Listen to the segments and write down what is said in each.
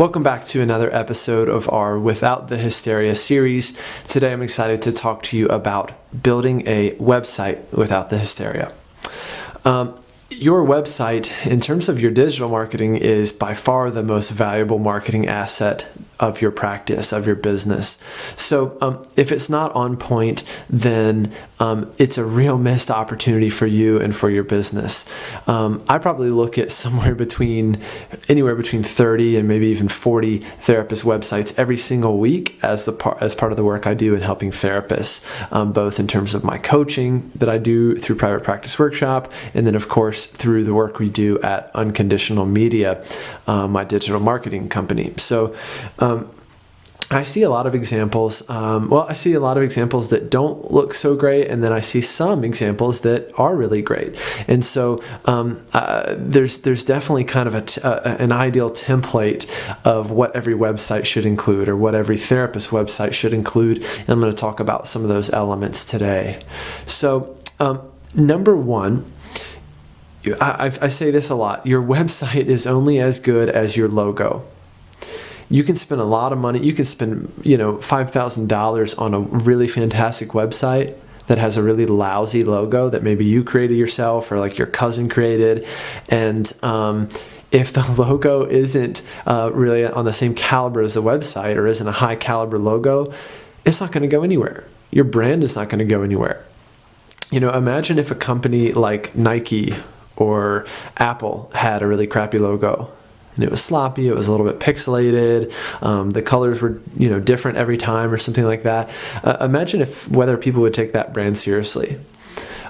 Welcome back to another episode of our Without the Hysteria series. Today I'm excited to talk to you about building a website without the hysteria. Your website, in terms of your digital marketing, is by far the most valuable marketing asset of your practice, of your business. So if it's not on point, then it's a real missed opportunity for you and for your business. I probably look at anywhere between 30 and maybe even 40 therapist websites every single week as part of the work I do in helping therapists, both in terms of my coaching that I do through Private Practice Workshop, and then of course through the work we do at Unconditional Media, my digital marketing company. So I see a lot of examples. I see a lot of examples that don't look so great, and then I see some examples that are really great. And so there's definitely kind of an ideal template of what every website should include, or what every therapist website should include. And I'm going to talk about some of those elements today. So number one, I say this a lot: your website is only as good as your logo. You can spend a lot of money. You can spend, $5,000 on a really fantastic website that has a really lousy logo that maybe you created yourself or like your cousin created. And if the logo isn't really on the same caliber as the website, or isn't a high caliber logo, it's not going to go anywhere. Your brand is not going to go anywhere. Imagine if a company like Nike or Apple had a really crappy logo. And it was sloppy, it was a little bit pixelated, the colors were different every time or something like that. Imagine whether people would take that brand seriously.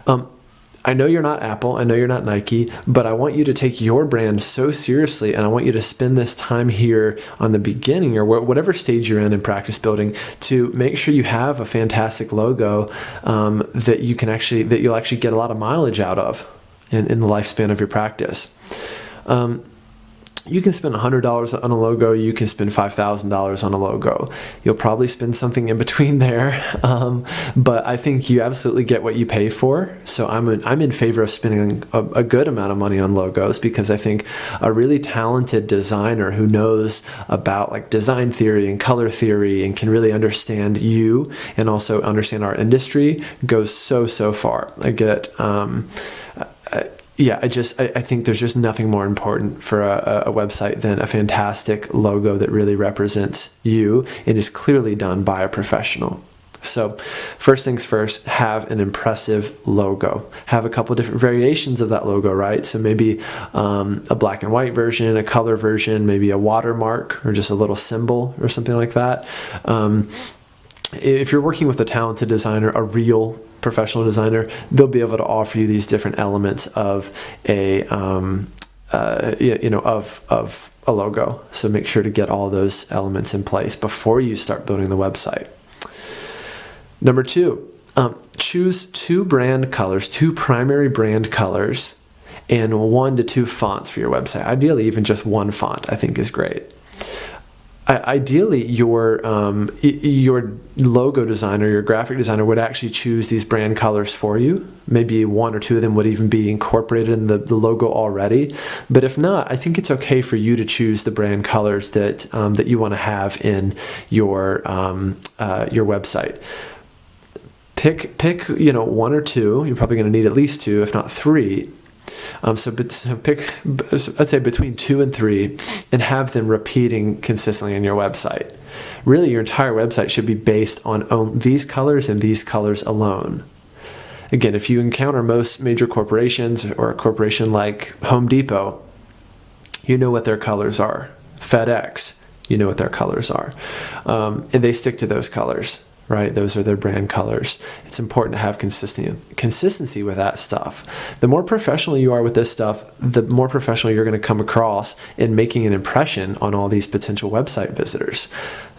I know you're not Apple, I know you're not Nike, but I want you to take your brand so seriously, and I want you to spend this time here on the beginning, or whatever stage you're in practice building, to make sure you have a fantastic logo that you'll actually get a lot of mileage out of in the lifespan of your practice. You can spend $100 on a logo. You can spend $5,000 on a logo. You'll probably spend something in between there, but I think you absolutely get what you pay for. So I'm in favor of spending a good amount of money on logos, because I think a really talented designer who knows about like design theory and color theory and can really understand you and also understand our industry goes so far. I think there's just nothing more important for a website than a fantastic logo that really represents you and is clearly done by a professional. So first things first, have an impressive logo. Have a couple different variations of that logo, right? So maybe a black and white version, a color version, maybe a watermark or just a little symbol or something like that. If you're working with a talented designer, a real professional designer, they'll be able to offer you these different elements of a logo. So make sure to get all those elements in place before you start building the website. Number two, choose two primary brand colors, and 1 to 2 fonts for your website. Ideally, even just one font, I think, is great. Ideally, your logo designer, your graphic designer would actually choose these brand colors for you. Maybe 1 or 2 of them would even be incorporated in the logo already. But if not, I think it's okay for you to choose the brand colors that you want to have in your website. Pick 1 or 2. You're probably going to need at least 2, if not 3. So pick, I'd say between 2 and 3, and have them repeating consistently on your website. Really, your entire website should be based on these colors and these colors alone. Again, if you encounter most major corporations, or a corporation like Home Depot, you know what their colors are. FedEx, you know what their colors are. And they stick to those colors. Right? Those are their brand colors. It's important to have consistency with that stuff. The more professional you are with this stuff, the more professional you're going to come across in making an impression on all these potential website visitors.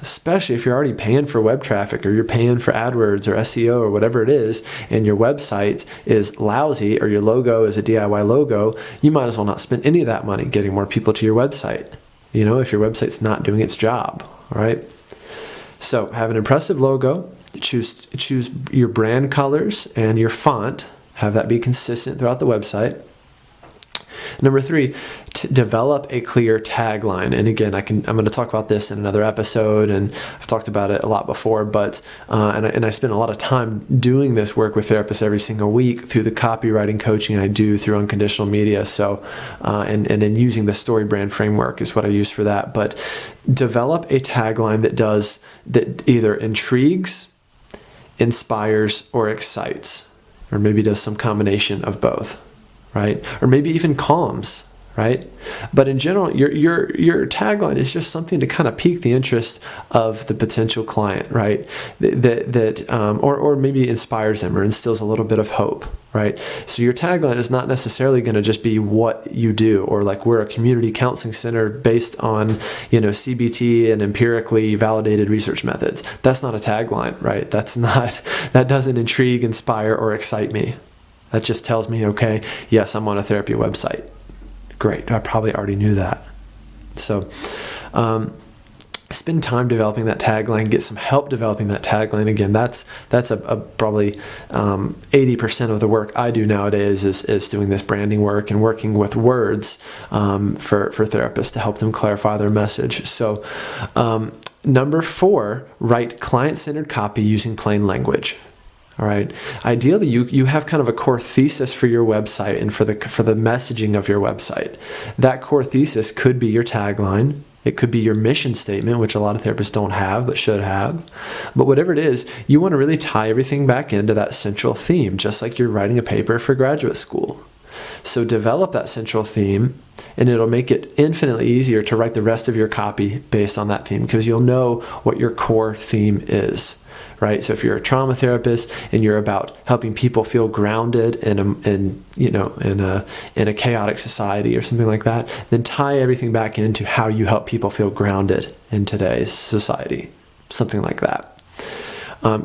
Especially if you're already paying for web traffic, or you're paying for AdWords or SEO or whatever it is, and your website is lousy, or your logo is a DIY logo, you might as well not spend any of that money getting more people to your website. If your website's not doing its job, all right? So have an impressive logo, choose your brand colors and your font, have that be consistent throughout the website. Number 3, develop a clear tagline. And again, I'm going to talk about this in another episode, and I've talked about it a lot before, but and I spend a lot of time doing this work with therapists every single week through the copywriting coaching I do through Unconditional Media. So, and then using the story brand framework is what I use for that. But develop a tagline that either intrigues, inspires, or excites, or maybe does some combination of both, right? Or maybe even calms, right? But in general, your tagline is just something to kind of pique the interest of the potential client, right? Or maybe inspires them or instills a little bit of hope, right? So your tagline is not necessarily going to just be what you do, or like we're a community counseling center based on, CBT and empirically validated research methods. That's not a tagline, right? That doesn't intrigue, inspire, or excite me. That just tells me, okay, yes, I'm on a therapy website. Great. I probably already knew that. So spend time developing that tagline, get some help developing that tagline. Again, that's probably 80% of the work I do nowadays is doing this branding work and working with words for therapists to help them clarify their message. So number 4, write client-centered copy using plain language. All right. Ideally, you have kind of a core thesis for your website and for the messaging of your website. That core thesis could be your tagline. It could be your mission statement, which a lot of therapists don't have but should have. But whatever it is, you want to really tie everything back into that central theme, just like you're writing a paper for graduate school. So develop that central theme, and it'll make it infinitely easier to write the rest of your copy based on that theme, because you'll know what your core theme is. Right. So if you're a trauma therapist and you're about helping people feel grounded in a chaotic society or something like that, then tie everything back into how you help people feel grounded in today's society, something like that.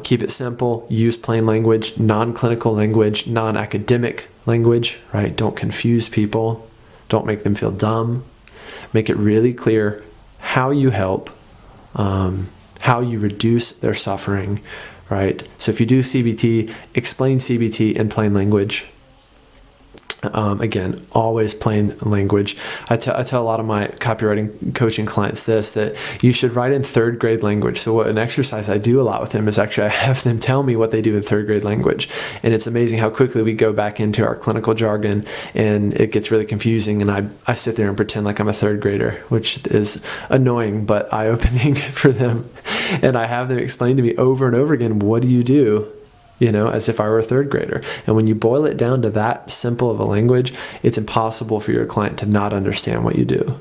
Keep it simple. Use plain language, non-clinical language, non-academic language. Right. Don't confuse people. Don't make them feel dumb. Make it really clear how you help. How you reduce their suffering, right? So if you do CBT, explain CBT in plain language. Again, always plain language. I tell a lot of my copywriting coaching clients that you should write in 3rd grade language. So an exercise I do a lot with them is actually I have them tell me what they do in 3rd grade language. And it's amazing how quickly we go back into our clinical jargon and it gets really confusing. And I sit there and pretend like I'm a 3rd grader, which is annoying but eye-opening for them. And I have them explain to me over and over again, what do you do? As if I were a 3rd grader. And when you boil it down to that simple of a language, it's impossible for your client to not understand what you do.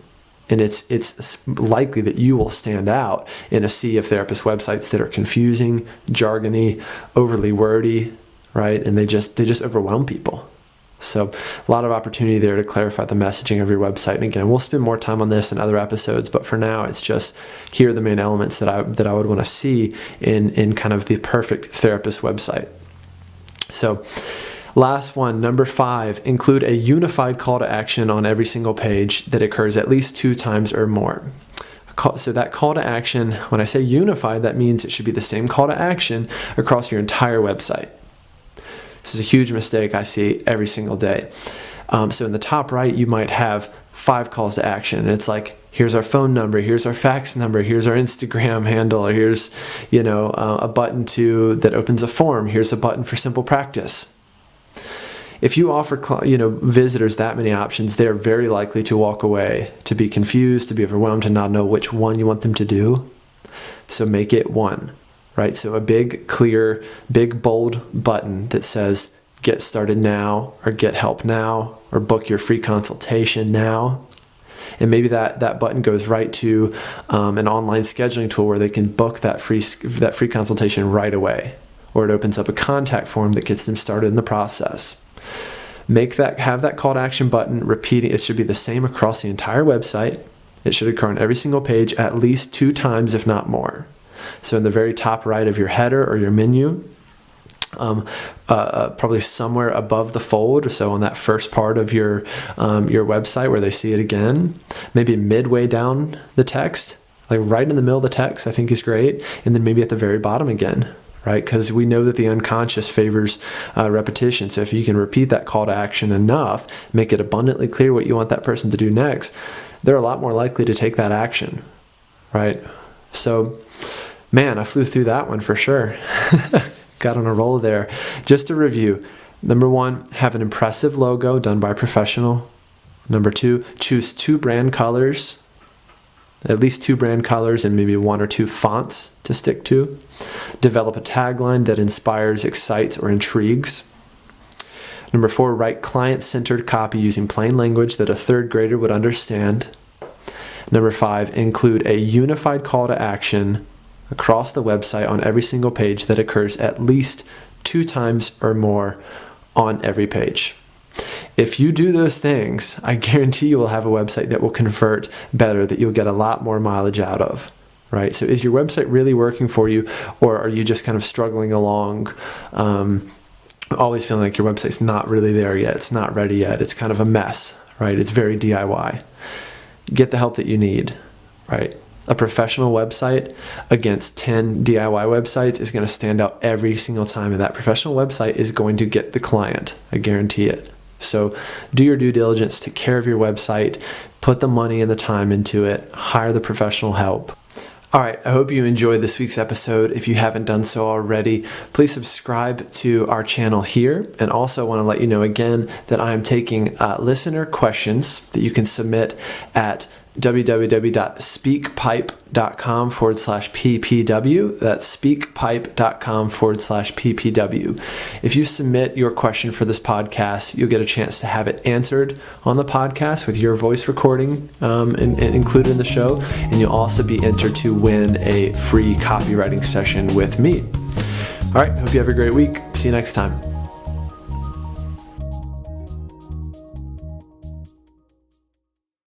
And it's likely that you will stand out in a sea of therapist websites that are confusing, jargony, overly wordy, right? And they just overwhelm people. So a lot of opportunity there to clarify the messaging of your website. And again, we'll spend more time on this in other episodes, but for now, it's just here are the main elements that I would want to see in kind of the perfect therapist website. So last one, number 5, include a unified call to action on every single page that occurs at least 2 times or more. So that call to action, when I say unified, that means it should be the same call to action across your entire website. This is a huge mistake I see every single day. So in the top right, you might have 5 calls to action. And it's like, here's our phone number, here's our fax number, here's our Instagram handle, or here's, a button that opens a form. Here's a button for simple practice. If you offer, visitors that many options, they're very likely to walk away, to be confused, to be overwhelmed, to not know which one you want them to do. So make it one. Right? So a big, clear, big, bold button that says, get started now, or get help now, or book your free consultation now. And maybe that button goes right to an online scheduling tool where they can book that free consultation right away. Or it opens up a contact form that gets them started in the process. Have that call to action button repeating. It should be the same across the entire website. It should occur on every single page at least 2 times, if not more. So in the very top right of your header or your menu, probably somewhere above the fold, so on that first part of your website where they see it again, maybe midway down the text, like right in the middle of the text, I think is great, and then maybe at the very bottom again, right? Because we know that the unconscious favors repetition. So if you can repeat that call to action enough, make it abundantly clear what you want that person to do next, they're a lot more likely to take that action, right? So, man, I flew through that one for sure. Got on a roll there. Just to review, number 1, have an impressive logo done by a professional. Number 2, choose 2 brand colors, at least 2 brand colors and maybe 1 or 2 fonts to stick to. Develop a tagline that inspires, excites, or intrigues. Number 4, write client-centered copy using plain language that a 3rd grader would understand. Number 5, include a unified call to action across the website on every single page that occurs at least 2 times or more on every page. If you do those things, I guarantee you will have a website that will convert better, that you'll get a lot more mileage out of, right? So is your website really working for you, or are you just kind of struggling along, always feeling like your website's not really there yet, it's not ready yet, it's kind of a mess, right? It's very DIY. Get the help that you need, right? A professional website against 10 DIY websites is going to stand out every single time, and that professional website is going to get the client. I guarantee it. So do your due diligence, take care of your website, put the money and the time into it, hire the professional help. All right, I hope you enjoyed this week's episode. If you haven't done so already, please subscribe to our channel here. And also want to let you know again that I am taking listener questions that you can submit at www.speakpipe.com/ppw. That's speakpipe.com/ppw. If you submit your question for this podcast, you'll get a chance to have it answered on the podcast with your voice recording and included in the show. And you'll also be entered to win a free copywriting session with me. All right, hope you have a great week. See you next time.